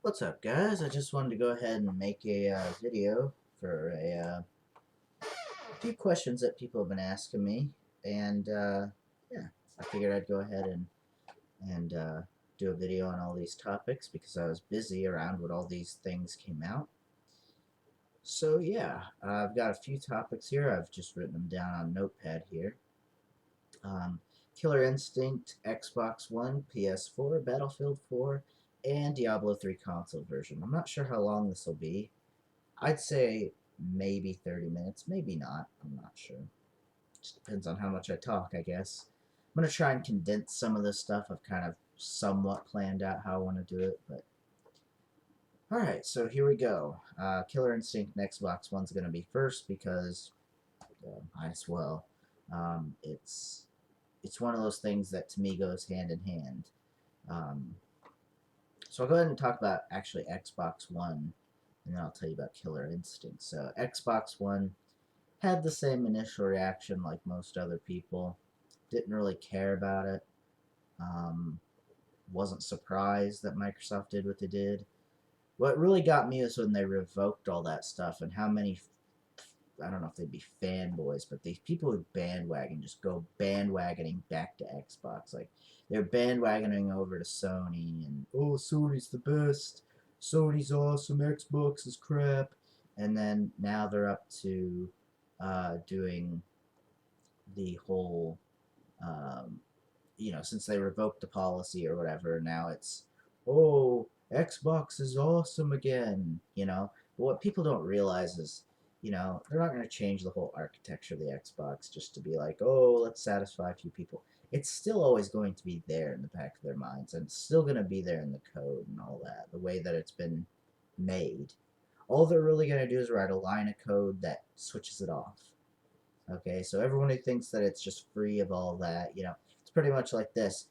What's up, guys? I just wanted to go ahead and make a video for a few questions that people have been asking me, and yeah, I figured I'd go ahead and do a video on all these topics because I was busy around when all these things came out. So yeah, I've got a few topics here. I've just written them down on Notepad here. Um, Killer Instinct, Xbox One, PS4, Battlefield 4, and Diablo 3 console version. I'm not sure how long this will be. I'd say maybe 30 minutes, maybe not. I'm not sure. Just depends on how much I talk, I guess. I'm going to try and condense some of this stuff. I've kind of somewhat planned out how I want to do it, but alright, so here we go. Killer Instinct and Xbox One's going to be first because might as well. It's one of those things that to me goes hand in hand. Um, so I'll go ahead and talk about actually Xbox One, and then I'll tell you about Killer Instinct. So Xbox One had the same initial reaction like most other people. Didn't really care about it. Um, wasn't surprised that Microsoft did what they did. What really got me was when they revoked all that stuff and how many, I don't know if they'd be fanboys, but these people who bandwagon just go bandwagoning back to Xbox. Like, they're bandwagoning over to Sony and, oh, Sony's the best. Sony's awesome. Xbox is crap. And then now they're up to doing the whole, um, since they revoked the policy or whatever, now it's, oh, Xbox is awesome again, But what people don't realize is, they're not going to change the whole architecture of the Xbox just to be like, oh, let's satisfy a few people. It's still always going to be there in the back of their minds, and it's still going to be there in the code and all that, the way that it's been made. All they're really going to do is write a line of code that switches it off. Okay, so everyone who thinks that it's just free of all that, it's pretty much like this.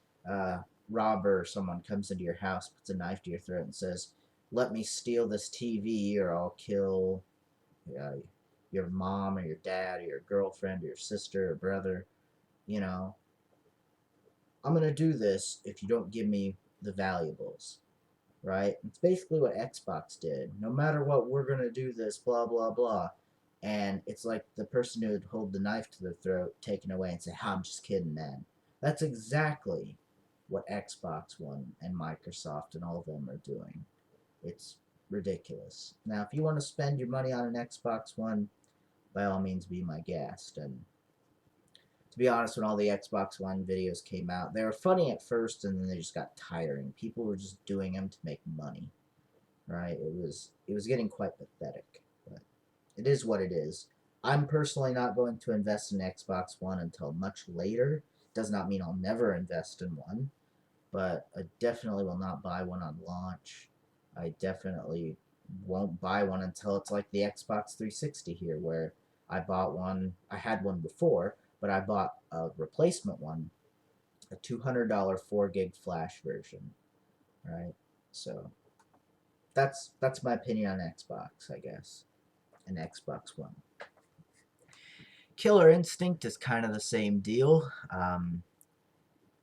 Robber or someone comes into your house, puts a knife to your throat, and says, let me steal this TV or I'll kill your mom or your dad or your girlfriend or your sister or brother. You know, I'm going to do this if you don't give me the valuables, right? It's basically what Xbox did. No matter what, we're going to do this, blah, blah, blah. And it's like the person who would hold the knife to their throat taken away and say, I'm just kidding, man. That's exactly what Xbox One and Microsoft and all of them are doing. It's ridiculous. Now, if you want to spend your money on an Xbox One, by all means be my guest. And to be honest, when all the Xbox One videos came out, they were funny at first and then they just got tiring. People were just doing them to make money, right? It was getting quite pathetic, but it is what it is. I'm personally not going to invest in Xbox One until much later. Does not mean I'll never invest in one, but I definitely will not buy one on launch. I definitely won't buy one until it's like the Xbox 360 here, where I bought one. I had one before, but I bought a replacement one, a $200 4 gig flash version, right? So that's my opinion on Xbox, I guess, and Xbox One. Killer Instinct is kind of the same deal. I'm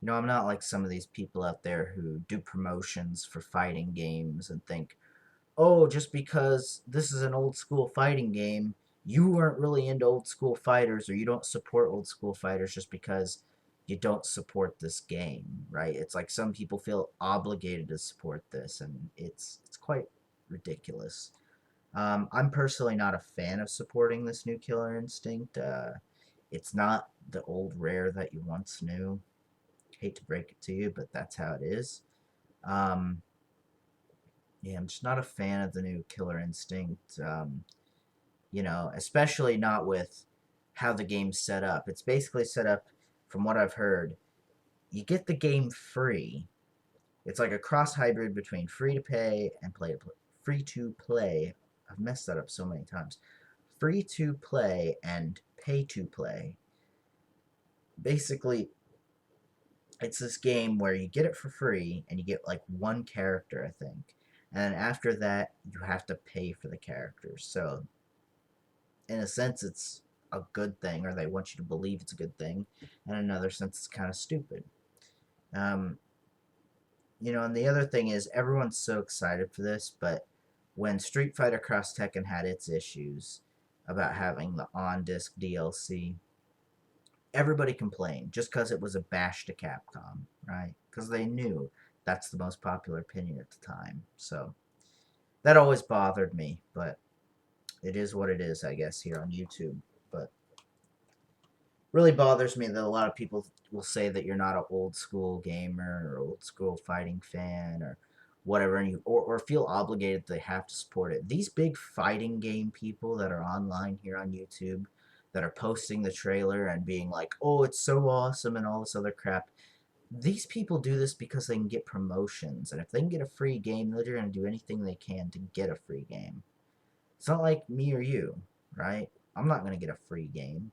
not like some of these people out there who do promotions for fighting games and think, oh, just because this is an old school fighting game, you weren't really into old school fighters or you don't support old school fighters just because you don't support this game, right? It's like some people feel obligated to support this, and it's quite ridiculous. I'm personally not a fan of supporting this new Killer Instinct. It's not the old rare that you once knew. Hate to break it to you, but that's how it is. Um, yeah, I'm just not a fan of the new Killer Instinct. Especially not with how the game's set up. It's basically set up, from what I've heard, you get the game free. It's like a cross hybrid between free to pay and free to play. I've messed that up so many times. Free to play and pay to play. Basically, it's this game where you get it for free and you get like one character, I think. And after that, you have to pay for the characters. So, in a sense, it's a good thing, or they want you to believe it's a good thing. In another sense, it's kind of stupid. Um, And the other thing is everyone's so excited for this, but when Street Fighter Cross Tekken had its issues about having the on-disc DLC, everybody complained just because it was a bash to Capcom, right? Because they knew that's the most popular opinion at the time. So that always bothered me, but it is what it is, I guess, here on YouTube. But really bothers me that a lot of people will say that you're not an old school gamer or old school fighting fan or whatever, and or feel obligated they have to support it. These big fighting game people that are online here on YouTube that are posting the trailer and being like, oh, it's so awesome and all this other crap. These people do this because they can get promotions, and if they can get a free game, they're going to do anything they can to get a free game. It's not like me or you, right? I'm not going to get a free game,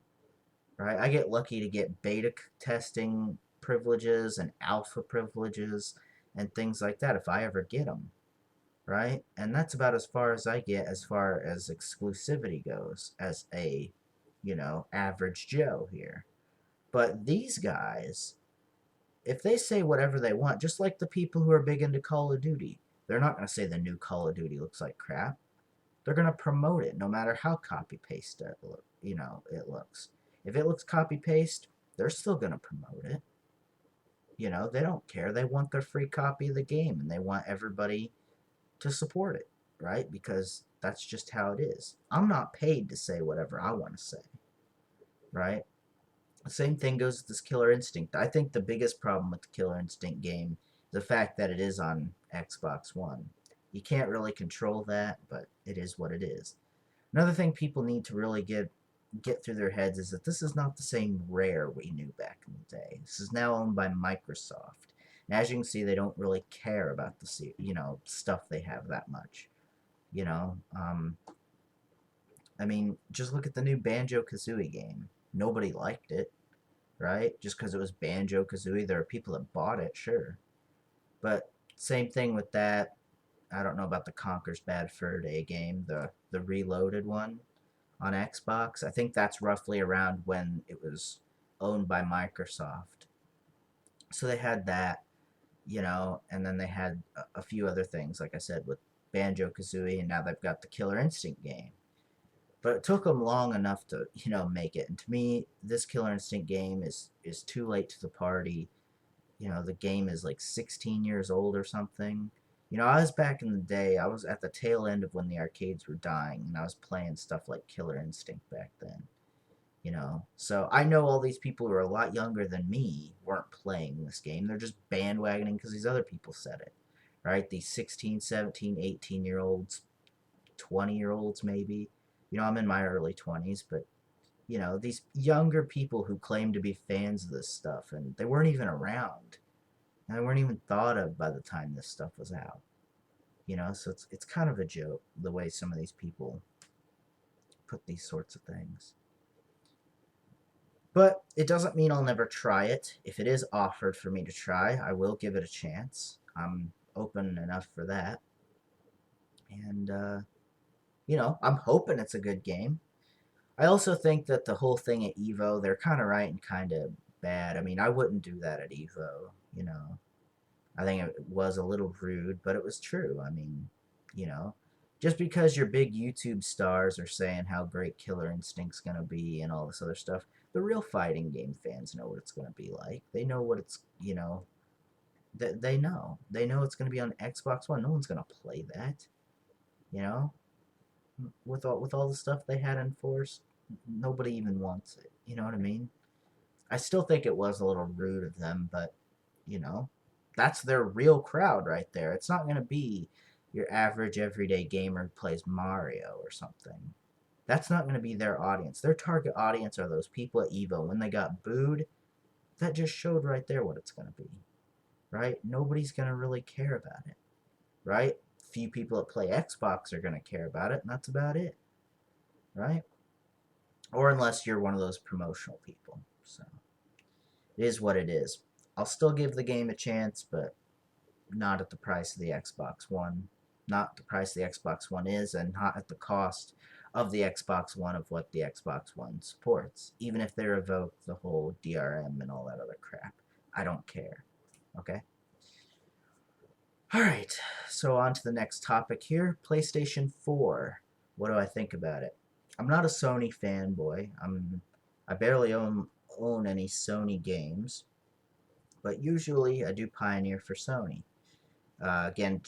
right? I get lucky to get beta testing privileges and alpha privileges and things like that if I ever get them, right? And that's about as far as I get as far as exclusivity goes as a, average Joe here. But these guys, if they say whatever they want, just like the people who are big into Call of Duty, they're not going to say the new Call of Duty looks like crap. They're going to promote it no matter how copy paste it looks. If it looks copy paste, they're still going to promote it. They don't care. They want their free copy of the game and they want everybody to support it, right? Because that's just how it is. I'm not paid to say whatever I want to say, right? The same thing goes with this Killer Instinct. I think the biggest problem with the Killer Instinct game is the fact that it is on Xbox One. You can't really control that, but it is what it is. Another thing people need to really get through their heads is that this is not the same Rare we knew back in the day. This is now owned by Microsoft. And as you can see, they don't really care about the stuff they have that much. You know, um, I mean, just look at the new Banjo-Kazooie game. Nobody liked it, right? Just because it was Banjo-Kazooie. There are people that bought it, sure. But same thing with that. I don't know about the Conker's Bad Fur Day game, the reloaded one on Xbox. I think that's roughly around when it was owned by Microsoft. So they had that, and then they had a few other things, like I said, with Banjo-Kazooie, and now they've got the Killer Instinct game. But it took them long enough to, make it. And to me, this Killer Instinct game is too late to the party. The game is like 16 years old or something. I was back in the day, I was at the tail end of when the arcades were dying, and I was playing stuff like Killer Instinct back then. So I know all these people who are a lot younger than me weren't playing this game. They're just bandwagoning because these other people said it, right? These 16, 17, 18-year-olds, 20-year-olds maybe. I'm in my early 20s, but these younger people who claim to be fans of this stuff, and they weren't even around, and they weren't even thought of by the time this stuff was out. So it's kind of a joke the way some of these people put these sorts of things. But it doesn't mean I'll never try it. If it is offered for me to try, I will give it a chance. I'm open enough for that. And, I'm hoping it's a good game. I also think that the whole thing at Evo, they're kind of right and kind of bad. I mean, I wouldn't do that at Evo. I think it was a little rude, but it was true. I mean, you know, just because your big YouTube stars are saying how great Killer Instinct's going to be and all this other stuff, the real fighting game fans know what it's going to be like. They know what they know. They know it's going to be on Xbox One. No one's going to play that, you know? With all the stuff they had enforced, nobody even wants it. You know what I mean? I still think it was a little rude of them, but you know, that's their real crowd right there. It's not going to be your average everyday gamer who plays Mario or something. That's not going to be their audience. Their target audience are those people at Evo. When they got booed, that just showed right there what it's going to be. Right? Nobody's going to really care about it. Right? Few people that play Xbox are going to care about it, and that's about it. Right? Or unless you're one of those promotional people. So, it is what it is. I'll still give the game a chance, but not at the price of the Xbox One. Not the price the Xbox One is, and not at the cost of the Xbox One of what the Xbox One supports. Even if they revoke the whole DRM and all that other crap. I don't care. Okay? Alright, so on to the next topic here. PlayStation 4. What do I think about it? I'm not a Sony fanboy. I barely own any Sony games, but usually I do pioneer for Sony. Again,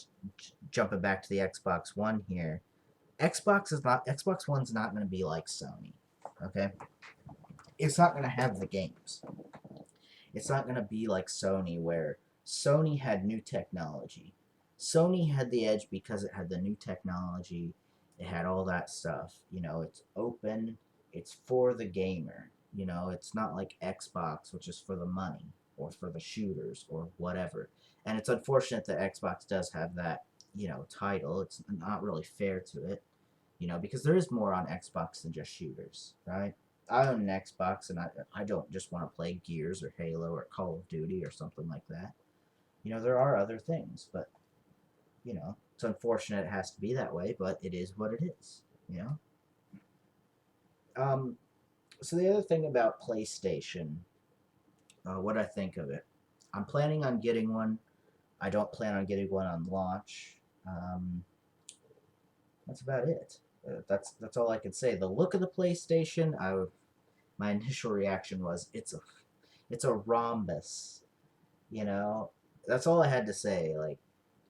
jumping back to the Xbox One here. Xbox One's not going to be like Sony. Okay? It's not going to have the games. It's not going to be like Sony, where Sony had new technology. Sony had the edge because it had the new technology. It had all that stuff. It's open. It's for the gamer. It's not like Xbox, which is for the money or for the shooters or whatever. And it's unfortunate that Xbox does have that, title. It's not really fair to it, because there is more on Xbox than just shooters, right? I own an Xbox, and I don't just want to play Gears or Halo or Call of Duty or something like that. There are other things, but, it's unfortunate it has to be that way, but it is what it is, you know? Um, so the other thing about PlayStation, what I think of it, I'm planning on getting one. I don't plan on getting one on launch. Um, that's about it. That's all I can say. The look of the PlayStation, my initial reaction was it's a rhombus. You know, that's all I had to say. Like,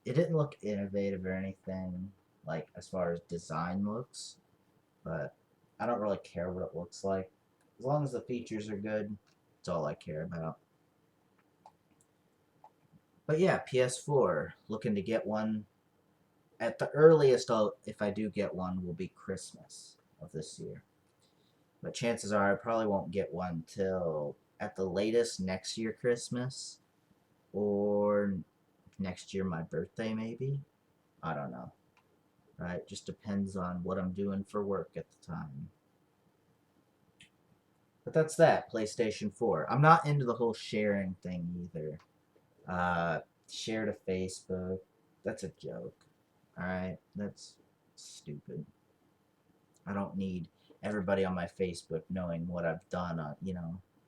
it didn't look innovative or anything, like as far as design looks, but I don't really care what it looks like. As long as the features are good, that's all I care about. But yeah, PS4, looking to get one. At the earliest, if I do get one, will be Christmas of this year. But chances are I probably won't get one till at the latest next year Christmas, or next year my birthday maybe. I don't know. Right? Just depends on what I'm doing for work at the time. But that's that, PlayStation 4. I'm not into the whole sharing thing either. Uh, share to Facebook. That's a joke. Alright? That's stupid. I don't need everybody on my Facebook knowing what I've done.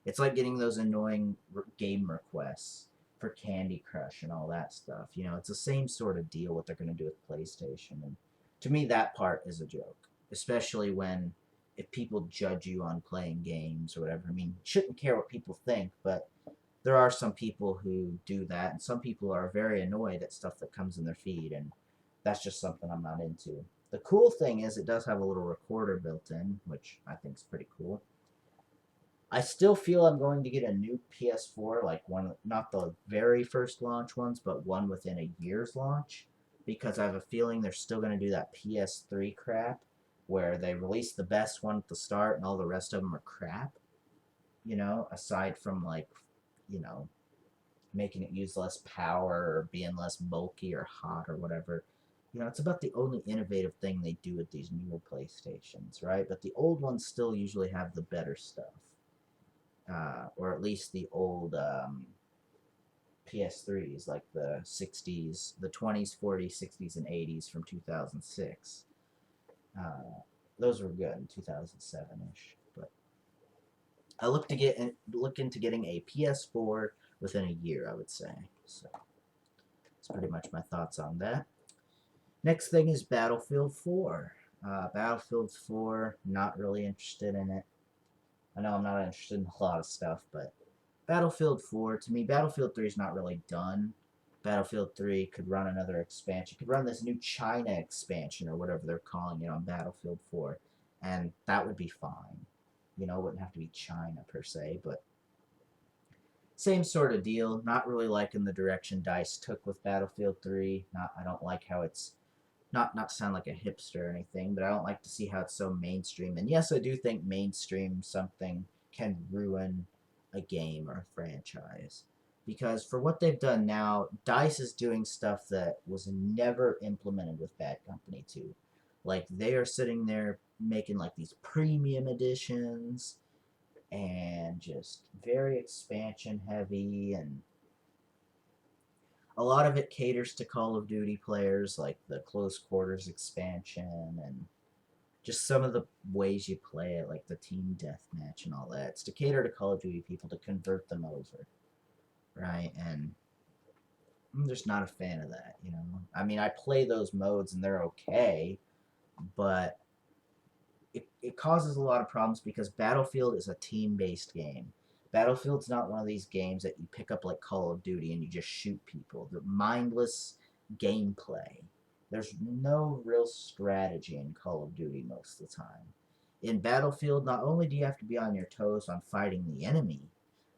It's like getting those annoying game requests for Candy Crush and all that stuff. It's the same sort of deal what they're going to do with PlayStation. And to me, that part is a joke, especially when if people judge you on playing games or whatever. I mean, shouldn't care what people think, but there are some people who do that, and some people are very annoyed at stuff that comes in their feed, and that's just something I'm not into. The cool thing is it does have a little recorder built in, which I think is pretty cool. I still feel I'm going to get a new PS4, like one, not the very first launch ones, but one within a year's launch, because I have a feeling they're still going to do that PS3 crap, where they release the best one at the start and all the rest of them are crap, aside from you know, making it use less power or being less bulky or hot or whatever. It's about the only innovative thing they do with these newer PlayStations, right? But the old ones still usually have the better stuff. Or at least the old PS3s, like the 60s, the 20s, 40s, 60s, and 80s from 2006. Uh, those were good in 2007-ish. But I look into getting a PS4 within a year, I would say. So that's pretty much my thoughts on that. Next thing is Battlefield 4. Battlefield 4, not really interested in it. I know I'm not interested in a lot of stuff, but Battlefield 4, to me, Battlefield 3 is not really done. Battlefield 3 could run another expansion. Could run this new China expansion or whatever they're calling it on Battlefield 4, and that would be fine. It wouldn't have to be China per se, but same sort of deal. Not really liking the direction DICE took with Battlefield 3. I don't like how it's not to sound like a hipster or anything, but I don't like to see how it's so mainstream. And yes, I do think mainstream something can ruin a game or a franchise. Because for what they've done now, DICE is doing stuff that was never implemented with Bad Company 2. Like, they are sitting there making like these premium editions and just very expansion heavy, and a lot of it caters to Call of Duty players, like the close quarters expansion and just some of the ways you play it, like the team deathmatch and all that. It's to cater to Call of Duty people to convert them over, right? And I'm just not a fan of that, you know. I mean, I play those modes and they're okay, but it causes a lot of problems because Battlefield is a team-based game. Battlefield's not one of these games that you pick up like Call of Duty and you just shoot people. The mindless gameplay. There's no real strategy in Call of Duty most of the time. In Battlefield, not only do you have to be on your toes on fighting the enemy,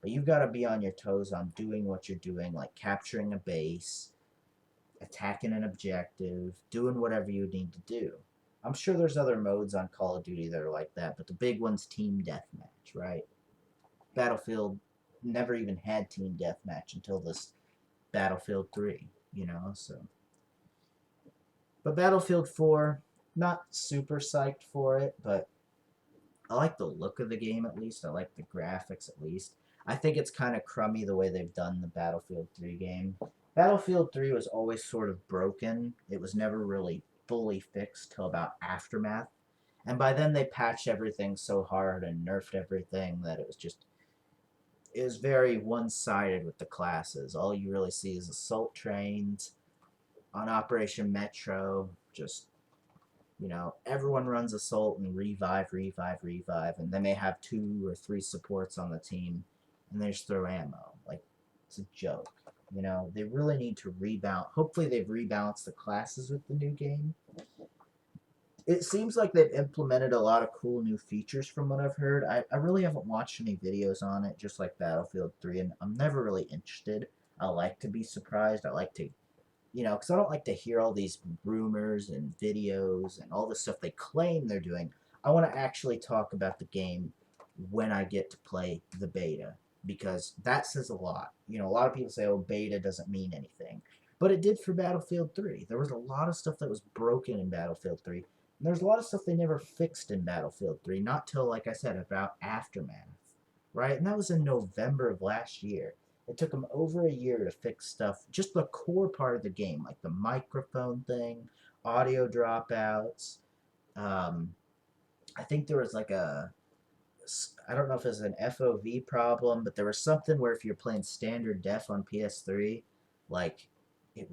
but you've got to be on your toes on doing what you're doing, like capturing a base, attacking an objective, doing whatever you need to do. I'm sure there's other modes on Call of Duty that are like that, but the big one's Team Deathmatch, right? Battlefield never even had Team Deathmatch until this Battlefield 3, you know, so. But Battlefield 4, not super psyched for it, but I like the look of the game at least. I like the graphics at least. I think it's kind of crummy the way they've done the Battlefield 3 game. Battlefield 3 was always sort of broken. It was never really fully fixed till about Aftermath. And by then they patched everything so hard and nerfed everything that it was very one-sided with the classes. All you really see is assault trains on Operation Metro, just everyone runs assault and revive, and then they have 2 or 3 supports on the team, and they just throw ammo. Like, it's a joke. They really need to rebalance. Hopefully, they've rebalanced the classes with the new game. It seems like they've implemented a lot of cool new features from what I've heard. I really haven't watched any videos on it, just like Battlefield 3, and I'm never really interested. I like to be surprised. I like to because I don't like to hear all these rumors and videos and all the stuff they claim they're doing. I want to actually talk about the game when I get to play the beta because that says a lot. A lot of people say, oh, beta doesn't mean anything. But it did for Battlefield 3. There was a lot of stuff that was broken in Battlefield 3. And there's a lot of stuff they never fixed in Battlefield 3, not till, like I said, about Aftermath. Right? And that was in November of last year. It took them over a year to fix stuff, just the core part of the game, like the microphone thing, audio dropouts. Um, I think there was like I don't know if it was an FOV problem, but there was something where if you're playing standard def on PS3, like there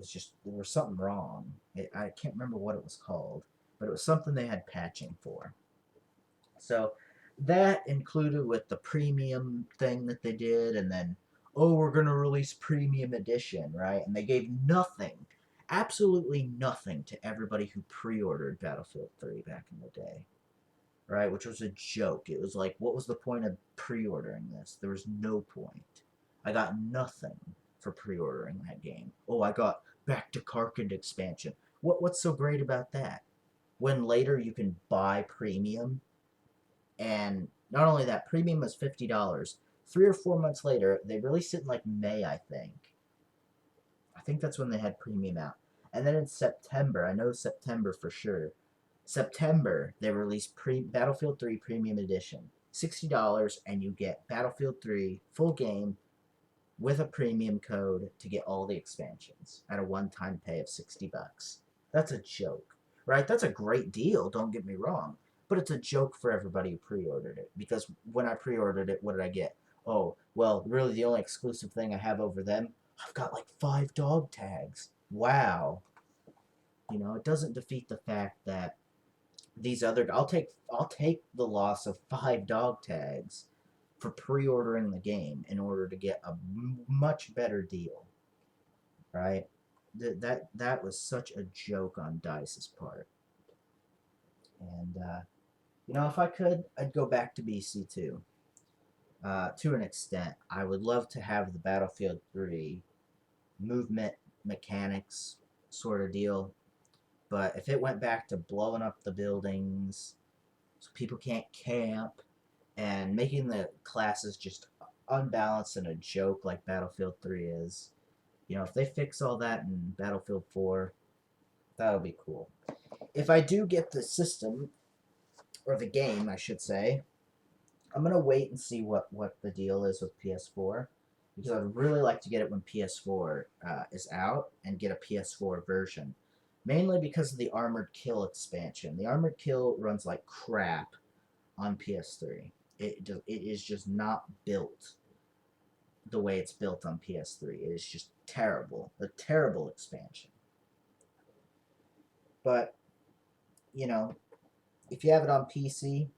was something wrong. I can't remember what it was called, but it was something they had patching for. So that included with the premium thing that they did, and then, oh, we're going to release premium edition, right? And they gave nothing, absolutely nothing to everybody who pre-ordered Battlefield 3 back in the day, right? Which was a joke. It was like, what was the point of pre-ordering this? There was no point. I got nothing for pre-ordering that game. Oh, I got Back to Karkand expansion. What's so great about that? When later you can buy premium, and not only that, premium was $50. 3 or 4 months later, they released it in like May, I think. I think that's when they had premium out. And then in September, I know September for sure. September, they released Battlefield 3 Premium Edition. $60, and you get Battlefield 3 full game with a premium code to get all the expansions at a one-time pay of $60. That's a joke, right? That's a great deal, don't get me wrong. But it's a joke for everybody who pre-ordered it. Because when I pre-ordered it, what did I get? Oh, well, really the only exclusive thing I have over them, I've got like 5 dog tags. Wow. It doesn't defeat the fact that these other I'll take the loss of 5 dog tags for pre-ordering the game in order to get a much better deal, right? That was such a joke on Dice's part. And if I could, I'd go back to BC2. To an extent, I would love to have the Battlefield 3 movement mechanics sort of deal, but if it went back to blowing up the buildings so people can't camp and making the classes just unbalanced and a joke like Battlefield 3 is, if they fix all that in Battlefield 4, that would be cool. If I do get the system, or the game, I should say, I'm going to wait and see what the deal is with PS4, because I'd really like to get it when PS4 is out and get a PS4 version. Mainly because of the Armored Kill expansion. The Armored Kill runs like crap on PS3. It is just not built the way it's built on PS3. It is just terrible. A terrible expansion. But, you know, if you have it on PC,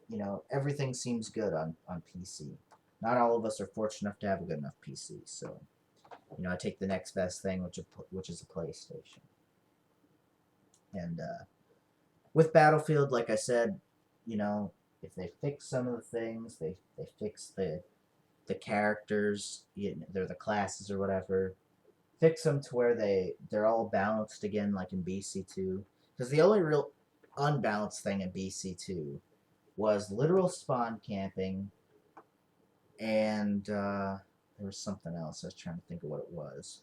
you know, everything seems good on PC. Not all of us are fortunate enough to have a good enough PC, so, you know, I take the next best thing, which is a PlayStation. And with Battlefield, like I said, you know, if they fix some of the things, they fix the characters, you know, they're the classes or whatever, fix them to where they're all balanced again, like in BC2. Because the only real unbalanced thing in BC2 was literal spawn camping, and there was something else. I was trying to think of what it was.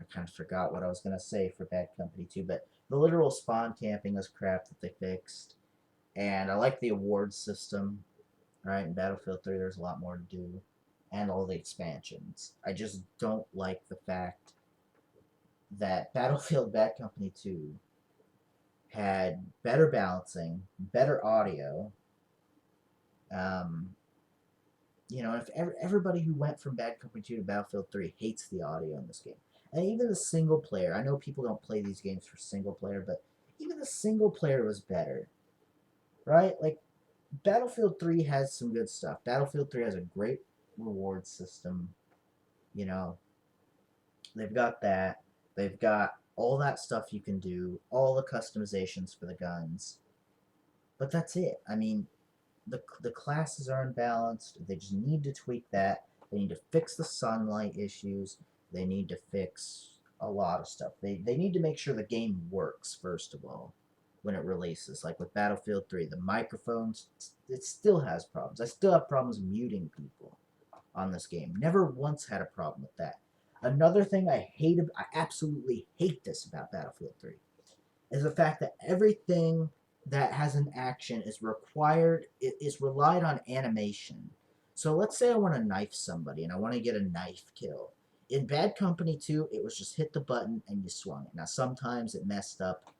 I kind of forgot what I was gonna say for Bad Company 2, but the literal spawn camping is crap that they fixed, and I like the award system. Right, in Battlefield 3, there's a lot more to do, and all the expansions. I just don't like the fact that Battlefield Bad Company 2 had better balancing, better audio. Um, you know, if everybody who went from Bad Company 2 to Battlefield 3 hates the audio in this game. And even the single player, I know people don't play these games for single player, but even the single player was better, right? Like, Battlefield 3 has some good stuff. Battlefield 3 has a great reward system. You know, they've got that. They've got all that stuff you can do, all the customizations for the guns. But that's it. I mean, the classes are unbalanced. They just need to tweak that. They need to fix the sunlight issues. They need to fix a lot of stuff. They need to make sure the game works, first of all, when it releases. Like with Battlefield 3, the microphones, it still has problems. I still have problems muting people on this game. Never once had a problem with that. Another thing I absolutely hate this about Battlefield 3, is the fact that everything that has an action is required, it is relied on animation. So let's say I want to knife somebody and I want to get a knife kill. In Bad Company 2, it was just hit the button and you swung it. Now, sometimes it messed up.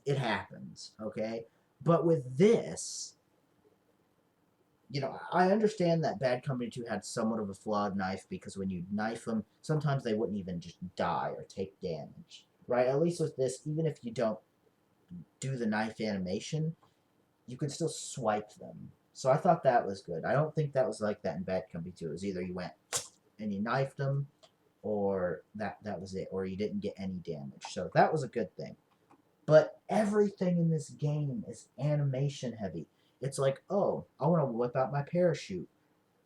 It happens, okay? But with this, you know, I understand that Bad Company 2 had somewhat of a flawed knife because when you knife them, sometimes they wouldn't even just die or take damage, right? At least with this, even if you don't do the knife animation, you can still swipe them. So I thought that was good. I don't think that was like that in Bad Company 2. It was either you went and you knifed them, or that was it, or you didn't get any damage. So that was a good thing. But everything in this game is animation heavy. It's like, oh, I want to whip out my parachute.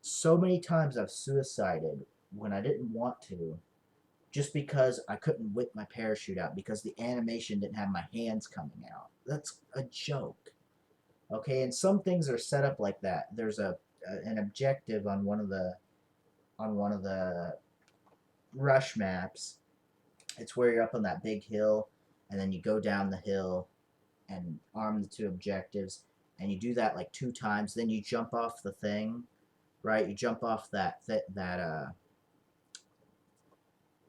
So many times I've suicided when I didn't want to, just because I couldn't whip my parachute out because the animation didn't have my hands coming out. That's a joke. Okay, and some things are set up like that. There's an objective on one of the rush maps. It's where you're up on that big hill, and then you go down the hill and arm the two objectives, and you do that like 2 times. Then you jump off the thing, right? You jump off that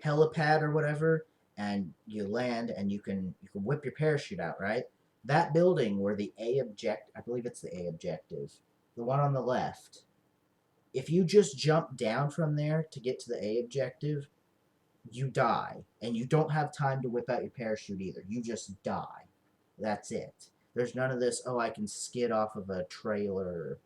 helipad or whatever, and you land, and you can whip your parachute out, right? That building where the I believe it's the A objective, the one on the left. If you just jump down from there to get to the A objective, you die, and you don't have time to whip out your parachute either. You just die. That's it. There's none of this, oh, I can skid off of a trailer, or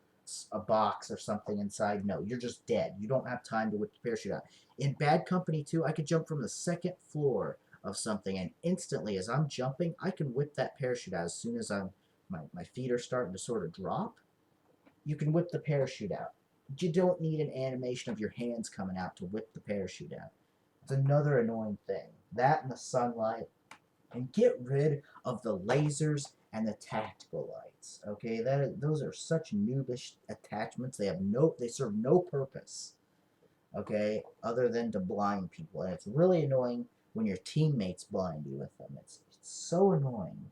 a box or something inside. No, you're just dead. You don't have time to whip the parachute out. In Bad Company 2, I could jump from the second floor of something, and instantly as I'm jumping, I can whip that parachute out as soon as my feet are starting to sort of drop. You can whip the parachute out. You don't need an animation of your hands coming out to whip the parachute out. It's another annoying thing. That and the sunlight. And get rid of the lasers and the tactical lights. Okay, those are such noobish attachments. They serve no purpose. Okay, other than to blind people, and it's really annoying when your teammates blind you with them. It's so annoying.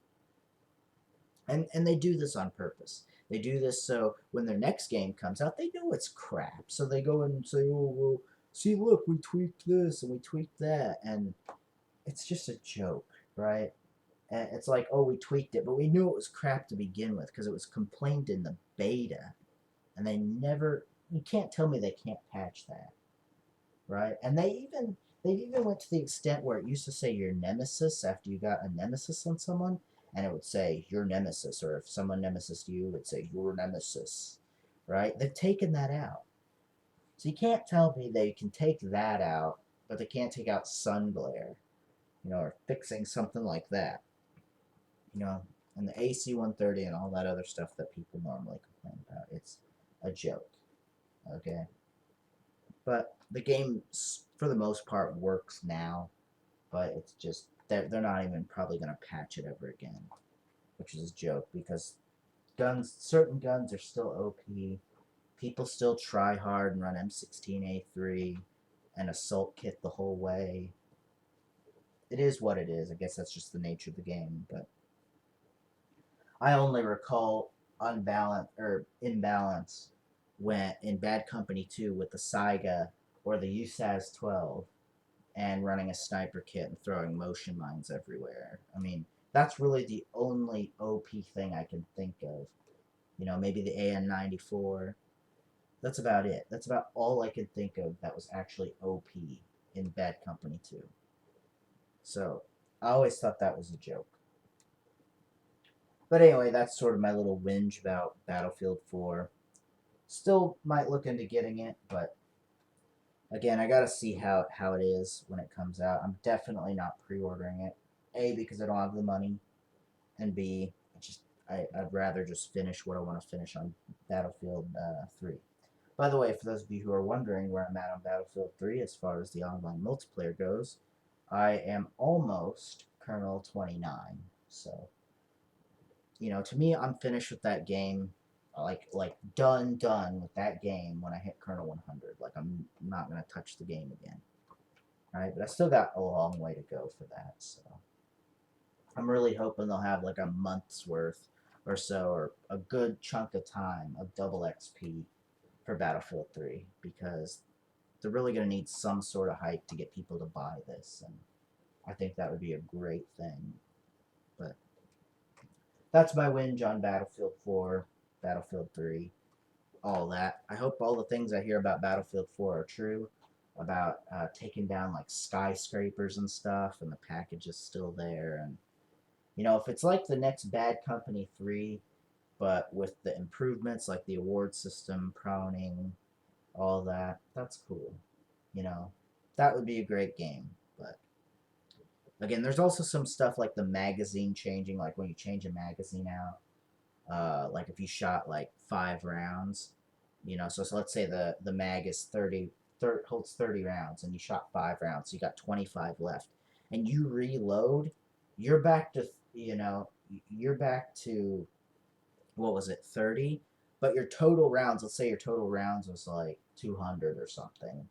And they do this on purpose. They do this so when their next game comes out, they know it's crap. So they go and say, oh, well, see, look, we tweaked this and we tweaked that. And it's just a joke, right? And it's like, oh, we tweaked it, but we knew it was crap to begin with because it was complained in the beta. And they never You can't tell me they can't patch that, right? And they even went to the extent where it used to say your nemesis after you got a nemesis on someone, and it would say your nemesis, or if someone nemesis you, it would say your nemesis, right? They've taken that out. So you can't tell me they can take that out, but they can't take out sun glare, or fixing something like that, you know, and the AC 130 and all that other stuff that people normally complain about. It's a joke, okay? But the game, for the most part, works now, but it's just, they're not even probably going to patch it ever again, which is a joke because certain guns are still OP. People still try hard and run M16A3 and Assault Kit the whole way. It is what it is. I guess that's just the nature of the game. But I only recall unbalance or imbalance when in Bad Company 2 with the Saiga or the USAS 12 and running a sniper kit and throwing motion mines everywhere. I mean, that's really the only OP thing I can think of. Maybe the AN-94. That's about it. That's about all I could think of that was actually OP in Bad Company 2. So, I always thought that was a joke. But anyway, that's sort of my little whinge about Battlefield 4. Still might look into getting it, but again, I gotta see how it is when it comes out. I'm definitely not pre-ordering it. A, because I don't have the money, and B, I'd rather just finish what I want to finish on Battlefield 3. By the way, for those of you who are wondering where I'm at on Battlefield 3 as far as the online multiplayer goes, I am almost Colonel 29. So, to me, I'm finished with that game. Like done with that game when I hit Colonel 100. Like I'm not gonna touch the game again. All right, but I still got a long way to go for that. So I'm really hoping they'll have like a month's worth or so, or a good chunk of time of double XP for Battlefield 3 because they're really going to need some sort of hype to get people to buy this, and I think that would be a great thing. But that's my whinge on Battlefield 4, Battlefield 3, all that. I hope all the things I hear about Battlefield 4 are true, about taking down like skyscrapers and stuff, and the package is still there. And if it's like the next Bad Company 3, but with the improvements like the award system, proning, all that, that's cool. You know, that would be a great game. But again, there's also some stuff like the magazine changing, like when you change a magazine out, like if you shot like 5 rounds, so let's say the mag is 30 holds 30 rounds and you shot 5 rounds, so you got 25 left, and you reload, you're back to you're back to what was it, 30, but your total rounds, let's say your total rounds was like 200 or something.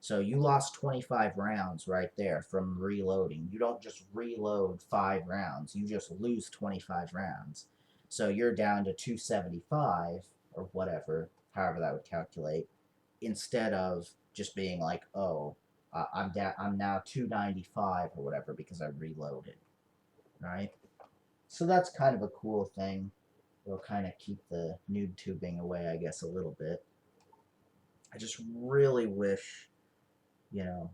So you lost 25 rounds right there from reloading. You don't just reload 5 rounds, you just lose 25 rounds. So you're down to 275 or whatever, however that would calculate, instead of just being like, oh, I'm now 295 or whatever because I reloaded, right? So that's kind of a cool thing. It'll kind of keep the noob tubing away, I guess, a little bit. I just really wish, you know,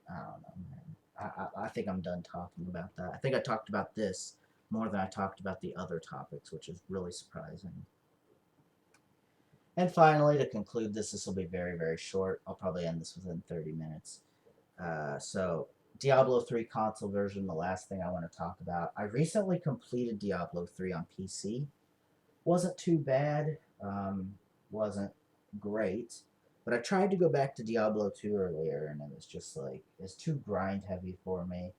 I don't know, man. I think I'm done talking about that. I think I talked about this more than I talked about the other topics, which is really surprising. And finally, to conclude this will be very, very short. I'll probably end this within 30 minutes. So, Diablo 3 console version, the last thing I want to talk about. I recently completed Diablo 3 on PC. Wasn't too bad, wasn't great, but I tried to go back to Diablo 2 earlier, and it was just like, it's too grind heavy for me.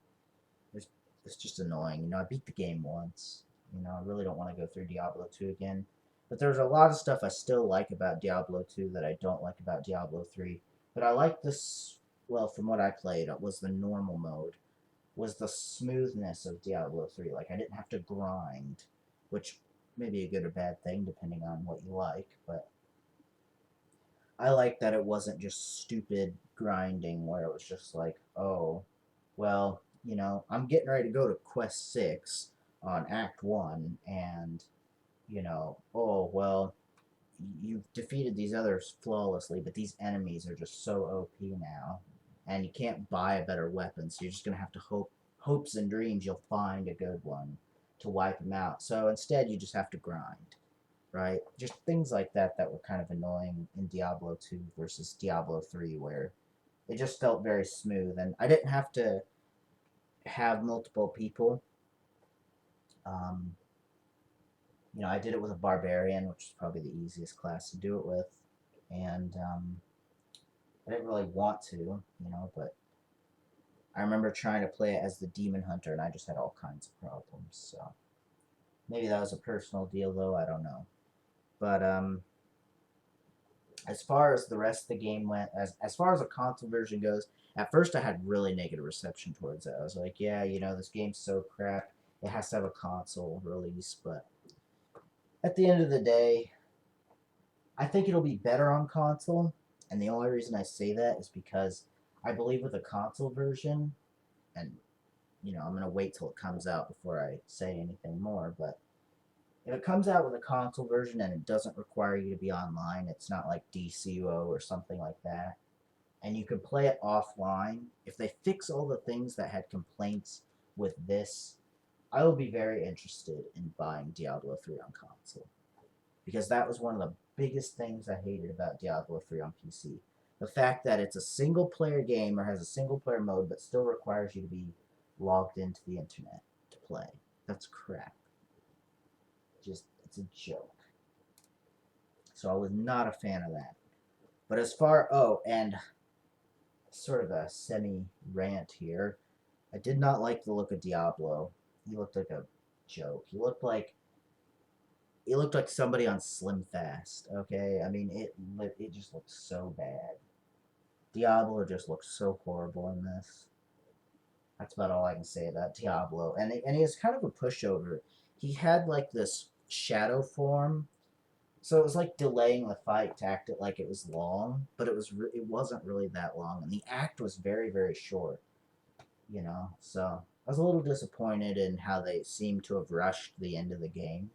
It's, it's just annoying. I beat the game once. I really don't want to go through Diablo 2 again. But there's a lot of stuff I still like about Diablo 2 that I don't like about Diablo 3. But I like this, well, from what I played, it was the normal mode, was the smoothness of Diablo 3. Like, I didn't have to grind, which may be a good or bad thing depending on what you like, but I like that it wasn't just stupid grinding where it was just like, oh, well, I'm getting ready to go to Quest 6 on Act 1, and, oh, well, you've defeated these others flawlessly, but these enemies are just so OP now, and you can't buy a better weapon, so you're just gonna have to hopes and dreams you'll find a good one to wipe them out. So instead, you just have to grind, right? Just things like that that were kind of annoying in Diablo 2 versus Diablo 3, where it just felt very smooth, and I didn't have to have multiple people. Um, I did it with a barbarian, which is probably the easiest class to do it with, and I didn't really want to, but I remember trying to play it as the demon hunter, and I just had all kinds of problems. So maybe that was a personal deal, though. I don't know. But as far as the rest of the game went, as far as the console version goes, at first I had really negative reception towards it. I was like, yeah, this game's so crap. It has to have a console release, but at the end of the day, I think it'll be better on console, and the only reason I say that is because I believe with a console version, and I'm gonna wait till it comes out before I say anything more, but if it comes out with a console version and it doesn't require you to be online, it's not like DCUO or something like that, and you can play it offline. If they fix all the things that had complaints with this, I will be very interested in buying Diablo 3 on console, because that was one of the biggest things I hated about Diablo 3 on PC. The fact that it's a single player game or has a single player mode but still requires you to be logged into the internet to play. That's crap. It's a joke. So I was not a fan of that. But and sort of a semi rant here, I did not like the look of Diablo. He looked like a joke. He looked like somebody on Slim Fast. Okay, I mean it just looked so bad. Diablo just looks so horrible in this. That's about all I can say about Diablo. And he is kind of a pushover. He had like this shadow form, so it was like delaying the fight to act it like it was long, but it wasn't really that long, and the act was very very short. So I was a little disappointed in how they seemed to have rushed the end of the game,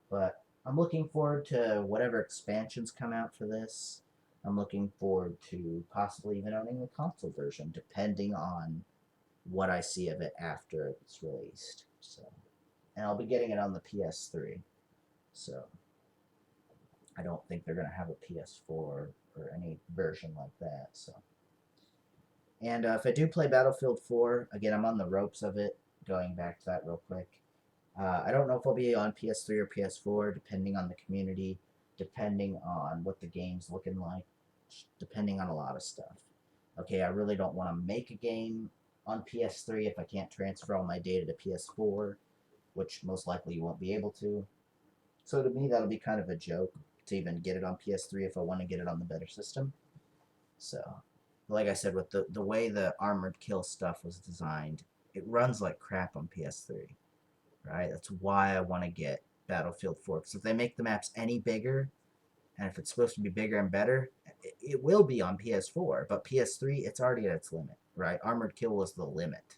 but I'm looking forward to whatever expansions come out for this. I'm looking forward to possibly even owning the console version, depending on what I see of it after it's released. So, and I'll be getting it on the PS3. So, I don't think they're gonna have a PS4 or any version like that. So, and if I do play Battlefield 4, again, I'm on the ropes of it. Going back to that real quick, I don't know if I'll be on PS3 or PS4, depending on the community, depending on what the game's looking like, depending on a lot of stuff. Okay, I really don't want to make a game on PS3 if I can't transfer all my data to PS4, which most likely you won't be able to. So to me, that'll be kind of a joke to even get it on PS3 if I want to get it on the better system. So, like I said, with the way the Armored Kill stuff was designed, it runs like crap on PS3, right? That's why I want to get Battlefield 4, because if they make the maps any bigger, and if it's supposed to be bigger and better, it will be on PS4, but PS3, it's already at its limit, right? Armored Kill was the limit,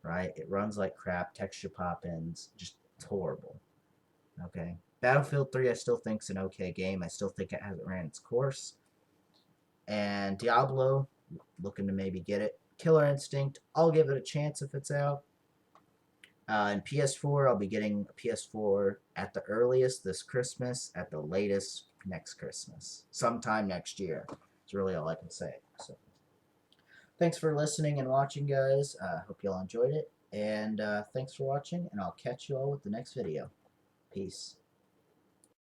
right? It runs like crap, texture pop-ins, just it's horrible, okay? Battlefield 3, I still think is an okay game. I still think it hasn't ran its course. And Diablo, looking to maybe get it. Killer Instinct, I'll give it a chance if it's out. And PS4, I'll be getting a PS4 at the earliest this Christmas, at the latest next Christmas. Sometime next year. That's really all I can say. So, thanks for listening and watching, guys. Hope you all enjoyed it. And thanks for watching, and I'll catch you all with the next video. Peace.